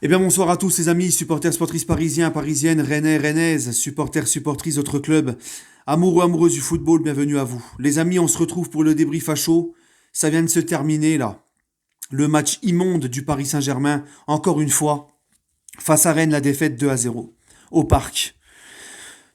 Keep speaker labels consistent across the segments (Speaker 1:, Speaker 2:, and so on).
Speaker 1: Eh bien bonsoir à tous les amis, supporters sportifs parisiens, parisiennes, rennais, rennaises, supporters, supportrices d'autres clubs, amoureux, amoureuses du football, bienvenue à vous. Les amis, on se retrouve pour le débrief à chaud. Ça vient de se terminer là. Le match immonde du Paris Saint-Germain, encore une fois, face à Rennes, la défaite 2-0, au parc.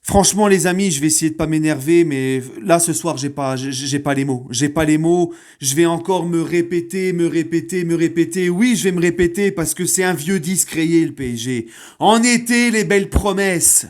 Speaker 1: Franchement, les amis, je vais essayer de pas m'énerver, mais là, ce soir, j'ai pas les mots. J'ai pas les mots. Je vais encore me répéter, me répéter, me répéter. Oui, je vais me répéter parce que c'est un vieux disque rayé, le PSG. En été, les belles promesses.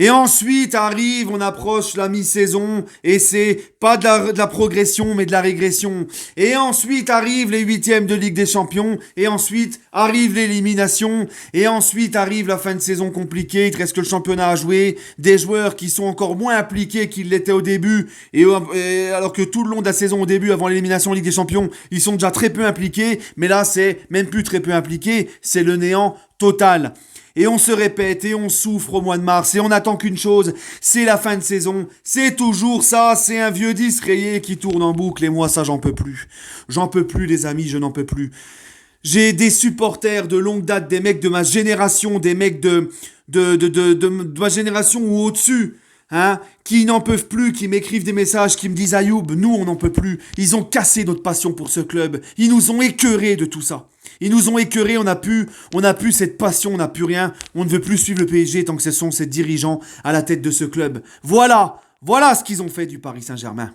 Speaker 1: Et ensuite arrive, on approche la mi-saison, et c'est pas de la progression, mais de la régression. Et ensuite arrivent les huitièmes de Ligue des Champions, et ensuite arrive l'élimination, et ensuite arrive la fin de saison compliquée, il te reste que le championnat à jouer, des joueurs qui sont encore moins impliqués qu'ils l'étaient au début, alors que tout le long de la saison au début, avant l'élimination en Ligue des Champions, ils sont déjà très peu impliqués, mais là c'est même plus très peu impliqué, c'est le néant total. Et on se répète et on souffre au mois de mars et on attend qu'une chose, c'est la fin de saison. C'est toujours ça, c'est un vieux disque rayé qui tourne en boucle et moi ça j'en peux plus. J'en peux plus les amis, je n'en peux plus. J'ai des supporters de longue date, des mecs de ma génération, des mecs de ma génération ou au-dessus, hein, qui n'en peuvent plus, qui m'écrivent des messages, qui me disent Ayoub, nous on n'en peut plus. Ils ont cassé notre passion pour ce club. Ils nous ont écœurés de tout ça. Ils nous ont écœurés, on n'a plus cette passion, on n'a plus rien. On ne veut plus suivre le PSG tant que ce sont ces dirigeants à la tête de ce club. Voilà ce qu'ils ont fait du Paris Saint-Germain.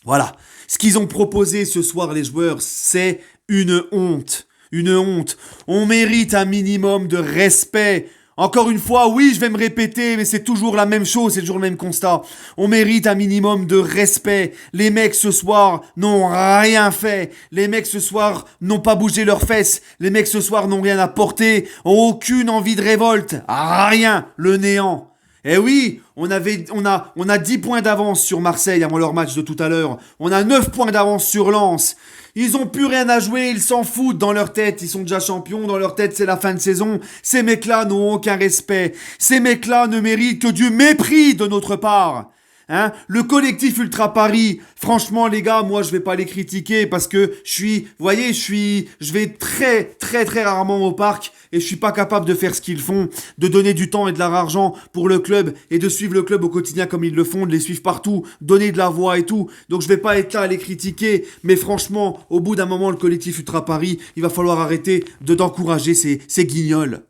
Speaker 1: Voilà. Ce qu'ils ont proposé ce soir, les joueurs, c'est une honte. Une honte. On mérite un minimum de respect. Encore une fois, oui, je vais me répéter, mais c'est toujours la même chose, c'est toujours le même constat. On mérite un minimum de respect. Les mecs ce soir n'ont rien fait. Les mecs ce soir n'ont pas bougé leurs fesses. Les mecs ce soir n'ont rien apporté. Ont aucune envie de révolte. Rien. Le néant. Eh oui, on a 10 points d'avance sur Marseille avant leur match de tout à l'heure. On a 9 points d'avance sur Lens. Ils ont plus rien à jouer, ils s'en foutent dans leur tête, ils sont déjà champions, dans leur tête c'est la fin de saison. Ces mecs-là n'ont aucun respect. Ces mecs-là ne méritent que du mépris de notre part. Hein, le collectif Ultra Paris, franchement les gars, moi je vais pas les critiquer parce que je vais très très très rarement au parc et je suis pas capable de faire ce qu'ils font, de donner du temps et de l'argent pour le club et de suivre le club au quotidien comme ils le font, de les suivre partout, donner de la voix et tout. Donc je vais pas être là à les critiquer, mais franchement, au bout d'un moment, le collectif Ultra Paris, il va falloir arrêter d'encourager ces guignols.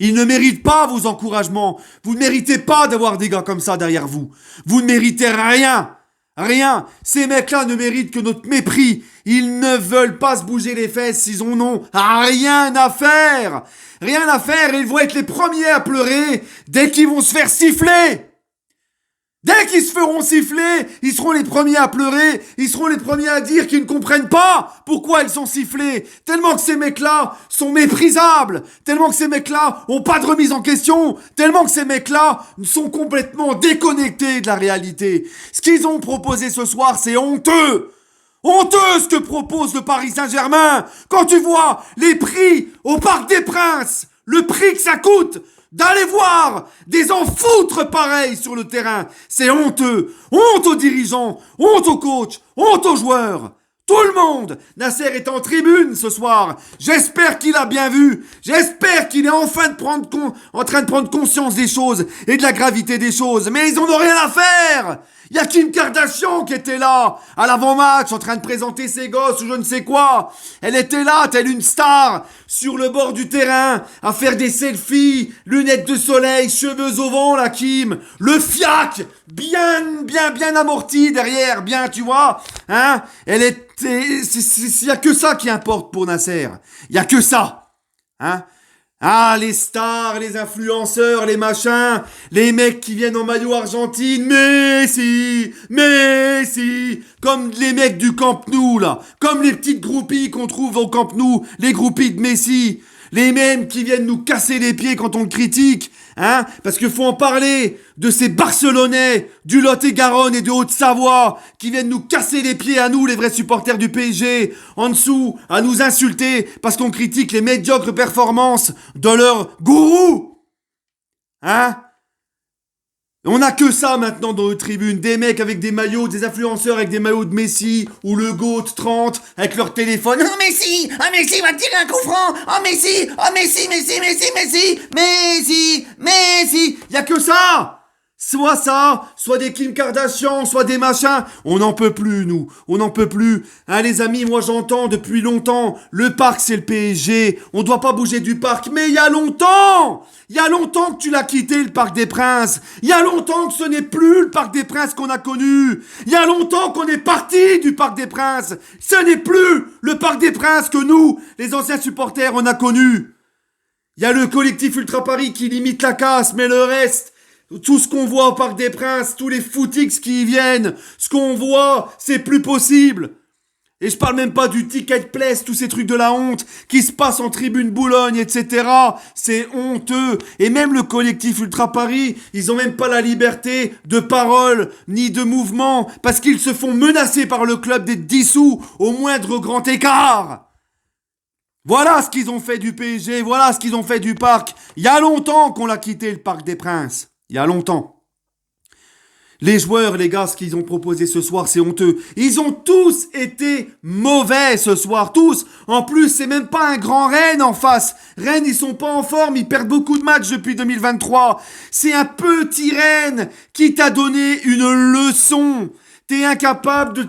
Speaker 1: Ils ne méritent pas vos encouragements. Vous ne méritez pas d'avoir des gars comme ça derrière vous. Vous ne méritez rien. Rien. Ces mecs-là ne méritent que notre mépris. Ils ne veulent pas se bouger les fesses. Ils en ont rien à faire. Rien à faire et ils vont être les premiers à pleurer dès qu'ils vont se faire siffler. Dès qu'ils se feront siffler, ils seront les premiers à pleurer, ils seront les premiers à dire qu'ils ne comprennent pas pourquoi ils sont sifflés, tellement que ces mecs-là sont méprisables, tellement que ces mecs-là ont pas de remise en question, tellement que ces mecs-là sont complètement déconnectés de la réalité. Ce qu'ils ont proposé ce soir, c'est honteux. Honteux ce que propose le Paris Saint-Germain. Quand tu vois les prix au Parc des Princes, le prix que ça coûte d'aller voir des enfoutres pareils sur le terrain, c'est honteux. Honte aux dirigeants, honte aux coachs, honte aux joueurs. Tout le monde. Nasser est en tribune ce soir. J'espère qu'il a bien vu. J'espère qu'il est enfin en train de prendre conscience des choses et de la gravité des choses. Mais ils en ont rien à faire. Il y a Kim Kardashian qui était là, à l'avant-match, en train de présenter ses gosses ou je ne sais quoi. Elle était là, telle une star, sur le bord du terrain, à faire des selfies, lunettes de soleil, cheveux au vent, la Kim. Le fiac, bien amorti derrière, bien, tu vois. Hein? Il y a que ça qui importe pour Nasser. Il y a que ça. Hein? Ah, les stars, les influenceurs, les machins, les mecs qui viennent en maillot Argentine, Messi, comme les mecs du Camp Nou, là, comme les petites groupies qu'on trouve au Camp Nou, les groupies de Messi, les mêmes qui viennent nous casser les pieds quand on le critique, hein, parce qu'il faut en parler de ces Barcelonais du Lot-et-Garonne et de Haute-Savoie qui viennent nous casser les pieds à nous, les vrais supporters du PSG, en dessous, à nous insulter parce qu'on critique les médiocres performances de leur gourou, hein. On a que ça maintenant dans nos tribunes, des mecs avec des maillots, des influenceurs avec des maillots de Messi ou le GOAT 30 avec leur téléphone. Oh Messi, va tirer un coup franc. Oh Messi, Messi. Y a que ça. Soit ça, soit des Kim Kardashian, soit des machins. On n'en peut plus, nous. On n'en peut plus. Hein, les amis, moi j'entends depuis longtemps. Le parc, c'est le PSG. On doit pas bouger du parc. Mais il y a longtemps! Il y a longtemps que tu l'as quitté, le Parc des Princes. Il y a longtemps que ce n'est plus le Parc des Princes qu'on a connu. Il y a longtemps qu'on est parti du Parc des Princes. Ce n'est plus le Parc des Princes que nous, les anciens supporters, on a connu. Il y a le collectif Ultra Paris qui limite la casse, mais le reste... Tout ce qu'on voit au Parc des Princes, tous les footix qui y viennent, ce qu'on voit, c'est plus possible. Et je parle même pas du ticket place, tous ces trucs de la honte qui se passent en tribune Boulogne, etc. C'est honteux. Et même le collectif Ultra Paris, ils ont même pas la liberté de parole ni de mouvement parce qu'ils se font menacer par le club d'être dissous au moindre grand écart. Voilà ce qu'ils ont fait du PSG, voilà ce qu'ils ont fait du parc. Il y a longtemps qu'on l'a quitté, le Parc des Princes. Il y a longtemps. Les joueurs, les gars, ce qu'ils ont proposé ce soir, c'est honteux. Ils ont tous été mauvais ce soir, tous. En plus, c'est même pas un grand Rennes en face. Rennes, ils sont pas en forme, ils perdent beaucoup de matchs depuis 2023. C'est un petit Rennes qui t'a donné une leçon. T'es incapable de...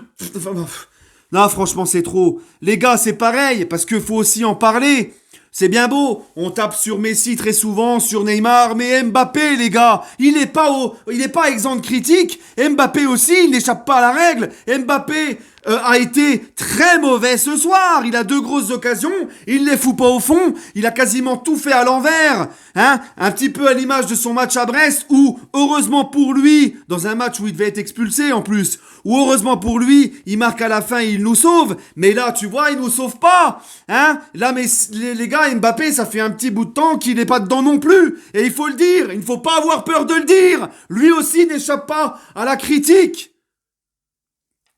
Speaker 1: Non, franchement, c'est trop. Les gars, c'est pareil, parce qu'il faut aussi en parler. C'est bien beau, on tape sur Messi très souvent, sur Neymar, mais Mbappé, les gars, il est pas exempt de critique. Mbappé aussi, il n'échappe pas à la règle. Mbappé a été très mauvais ce soir. Il a 2 grosses occasions, il les fout pas au fond. Il a quasiment tout fait à l'envers, hein. Un petit peu à l'image de son match à Brest, où heureusement pour lui, dans un match où il devait être expulsé en plus, où heureusement pour lui, il marque à la fin, et il nous sauve. Mais là, tu vois, il nous sauve pas, hein. Là, mais les gars, Mbappé, ça fait un petit bout de temps qu'il n'est pas dedans non plus. Et il faut le dire, il ne faut pas avoir peur de le dire. Lui aussi n'échappe pas à la critique.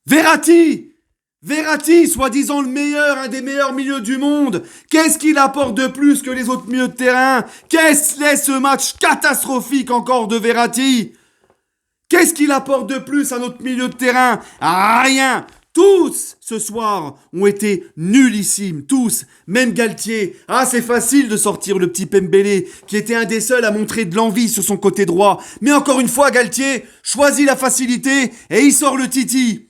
Speaker 1: Verratti, soi-disant le meilleur, un des meilleurs milieux du monde. Qu'est-ce qu'il apporte de plus que les autres milieux de terrain? Qu'est-ce qu'est ce match catastrophique encore de Verratti? Qu'est-ce qu'il apporte de plus à notre milieu de terrain? Rien. Tous, ce soir, ont été nullissimes. Tous. Même Galtier. Ah, c'est facile de sortir le petit Pembele, qui était un des seuls à montrer de l'envie sur son côté droit. Mais encore une fois, Galtier choisit la facilité et il sort le Titi.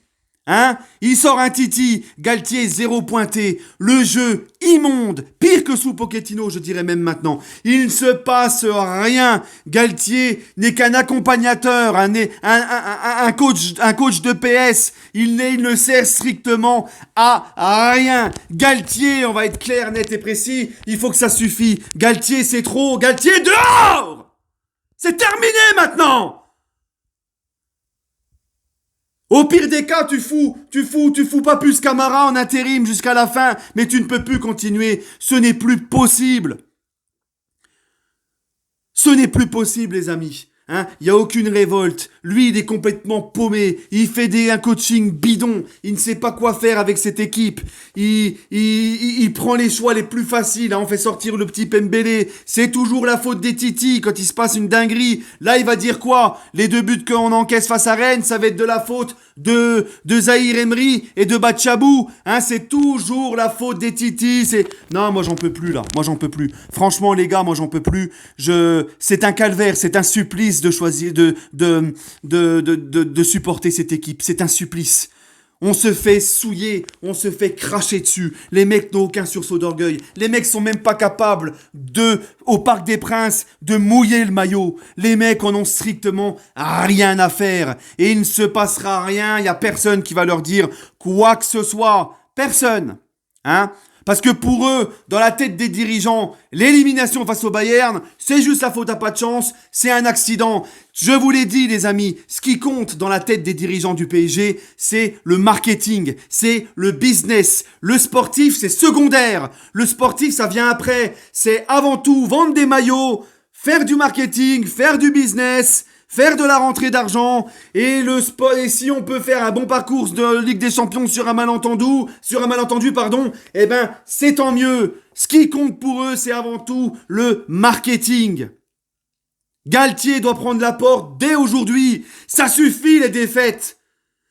Speaker 1: Hein? Il sort un Titi, Galtier 0 pointé, le jeu immonde, pire que sous Pochettino, je dirais même maintenant. Il ne se passe rien. Galtier n'est qu'un accompagnateur, un coach de PS. Il ne sert strictement à rien. Galtier, on va être clair, net et précis, il faut que ça suffise. Galtier, c'est trop. Galtier, dehors! C'est terminé maintenant! Au pire des cas, tu fous pas plus Camara en intérim jusqu'à la fin, mais tu ne peux plus continuer. Ce n'est plus possible. Ce n'est plus possible, les amis. Hein, il n'y a aucune révolte. Lui, il est complètement paumé. Il fait un coaching bidon. Il ne sait pas quoi faire avec cette équipe. Il prend les choix les plus faciles. Hein. On fait sortir le petit Pembele. C'est toujours la faute des Titi quand il se passe une dinguerie. Là, il va dire quoi? Les 2 buts qu'on encaisse face à Rennes, ça va être de la faute de Zahir Emery et de Batchabou. Hein, c'est toujours la faute des Titi. Non, moi j'en peux plus là. Moi j'en peux plus. Franchement, les gars, moi j'en peux plus. C'est un calvaire, c'est un supplice de choisir de supporter cette équipe. C'est un supplice. On se fait souiller, on se fait cracher dessus. Les mecs n'ont aucun sursaut d'orgueil. Les mecs sont même pas capables au Parc des Princes, de mouiller le maillot. Les mecs en ont strictement rien à faire. Et il ne se passera rien, il y a personne qui va leur dire quoi que ce soit. Personne. Hein? Parce que pour eux, dans la tête des dirigeants, l'élimination face au Bayern, c'est juste la faute à pas de chance, c'est un accident. Je vous l'ai dit, les amis, ce qui compte dans la tête des dirigeants du PSG, c'est le marketing, c'est le business. Le sportif, c'est secondaire. Le sportif, ça vient après. C'est avant tout vendre des maillots, faire du marketing, faire du business, faire de la rentrée d'argent, et si on peut faire un bon parcours de Ligue des Champions sur un malentendu, eh ben, c'est tant mieux. Ce qui compte pour eux, c'est avant tout le marketing. Galtier doit prendre la porte dès aujourd'hui. Ça suffit les défaites.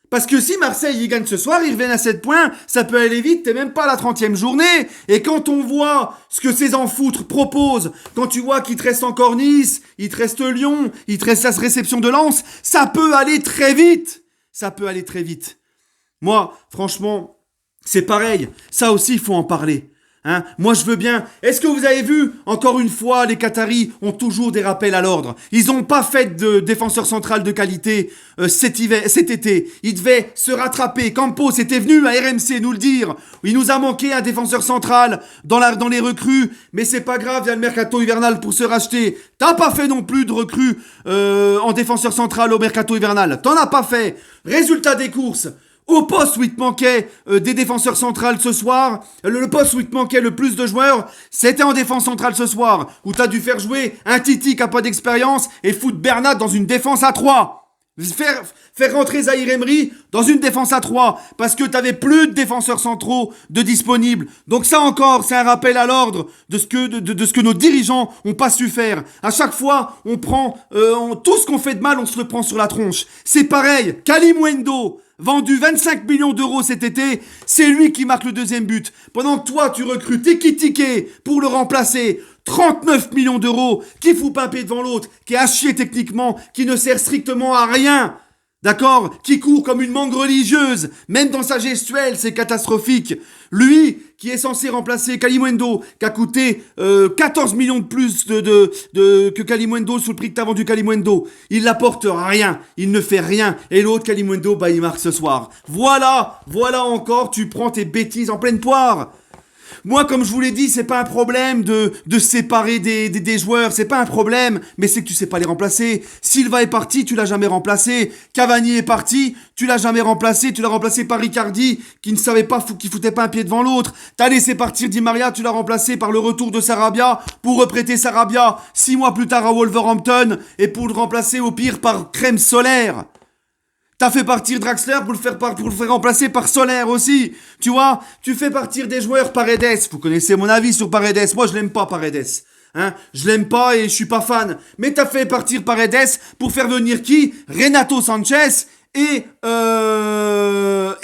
Speaker 1: Parce que si Marseille y gagne ce soir, ils reviennent à 7 points, ça peut aller vite, t'es même pas à la 30e journée. Et quand on voit ce que ces enfoutres proposent, quand tu vois qu'il te reste encore Nice, il te reste Lyon, il te reste la réception de Lens, ça peut aller très vite. Ça peut aller très vite. Moi, franchement, c'est pareil. Ça aussi, il faut en parler. Hein, moi je veux bien. Est-ce que vous avez vu, encore une fois, les Qataris ont toujours des rappels à l'ordre. Ils n'ont pas fait de défenseur central de qualité cet été. Ils devaient se rattraper. Campos était venu à RMC nous le dire. Il nous a manqué un défenseur central dans les recrues. Mais c'est pas grave, il y a le mercato hivernal pour se racheter. T'as pas fait non plus de recrues en défenseur central au mercato hivernal. T'en as pas fait. Résultat des courses. Au poste où il te manquait des défenseurs centrales ce soir, le poste où il te manquait le plus de joueurs, c'était en défense centrale ce soir, où t'as dû faire jouer un Titi qui a pas d'expérience et foutre Bernat dans une défense à 3. Faire rentrer Zahir Emery dans une défense à 3 parce que t'avais plus de défenseurs centraux de disponibles. Donc ça encore, c'est un rappel à l'ordre de ce que nos dirigeants ont pas su faire. À chaque fois, on prend tout ce qu'on fait de mal, on se le prend sur la tronche. C'est pareil, Kalimuendo, vendu 25 millions d'euros cet été, c'est lui qui marque le deuxième but. Pendant que toi, tu recrutes Ekitike pour le remplacer. 39 millions d'euros, qui fout pas un pied devant l'autre, qui est à chier techniquement, qui ne sert strictement à rien. D'accord? Qui court comme une mangue religieuse. Même dans sa gestuelle, c'est catastrophique. Lui, qui est censé remplacer Kalimuendo, qui a coûté 14 millions de plus que Kalimuendo sous le prix que t'as vendu Kalimuendo. Il n'apporte rien. Il ne fait rien. Et l'autre, Kalimuendo, bah, il marque ce soir. Voilà encore, tu prends tes bêtises en pleine poire. Moi, comme je vous l'ai dit, c'est pas un problème de séparer des joueurs, c'est pas un problème, mais c'est que tu sais pas les remplacer. Silva est parti, tu l'as jamais remplacé. Cavani est parti, tu l'as jamais remplacé, tu l'as remplacé par Ricardi, qui ne savait pas, qui foutait pas un pied devant l'autre. T'as laissé partir Di Maria, tu l'as remplacé par le retour de Sarabia, pour reprêter Sarabia 6 mois plus tard à Wolverhampton, et pour le remplacer au pire par Crème Solaire. T'as fait partir Draxler pour le faire remplacer par Solaire aussi. Tu vois, tu fais partir des joueurs Paredes. Vous connaissez mon avis sur Paredes. Moi, je l'aime pas, Paredes. Hein, je l'aime pas et je suis pas fan. Mais t'as fait partir Paredes pour faire venir qui? Renato Sanchez et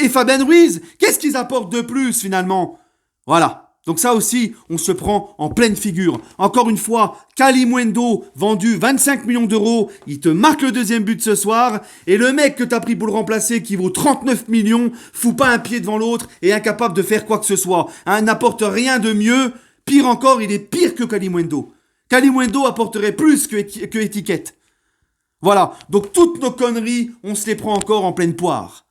Speaker 1: Fabien Ruiz. Qu'est-ce qu'ils apportent de plus, finalement? Voilà. Donc ça aussi, on se prend en pleine figure. Encore une fois, Kalimuendo, vendu 25 millions d'euros, il te marque le deuxième but ce soir, et le mec que t'as pris pour le remplacer, qui vaut 39 millions, fout pas un pied devant l'autre, et est incapable de faire quoi que ce soit. Hein, n'apporte rien de mieux, pire encore, il est pire que Kalimuendo. Kalimuendo apporterait plus que étiquette. Voilà, donc toutes nos conneries, on se les prend encore en pleine poire.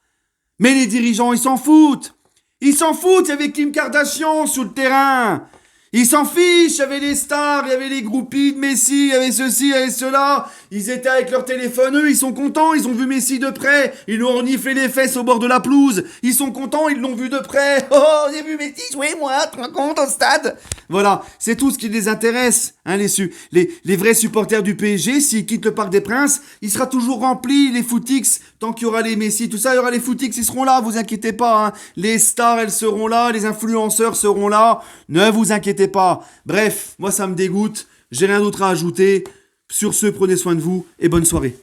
Speaker 1: Mais les dirigeants, ils s'en foutent. Ils s'en foutent, il y avait Kim Kardashian sur le terrain. Ils s'en fichent, il y avait les stars, il y avait les groupies de Messi, il y avait ceci, il y avait cela. Ils étaient avec leur téléphone, eux, ils sont contents, ils ont vu Messi de près. Ils lui ont reniflé les fesses au bord de la pelouse. Ils sont contents, ils l'ont vu de près. Oh, j'ai vu Messi jouer, moi, tu te rends compte, au stade. Voilà, c'est tout ce qui les intéresse. Hein, les vrais supporters du PSG, s'ils quittent le Parc des Princes, il sera toujours rempli, les footix. Tant qu'il y aura les Messi, tout ça, il y aura les footix, ils seront là, vous inquiétez pas. Hein. Les stars, elles seront là, les influenceurs seront là. Ne vous inquiétez pas. Bref, moi ça me dégoûte. J'ai rien d'autre à ajouter. Sur ce, prenez soin de vous et bonne soirée.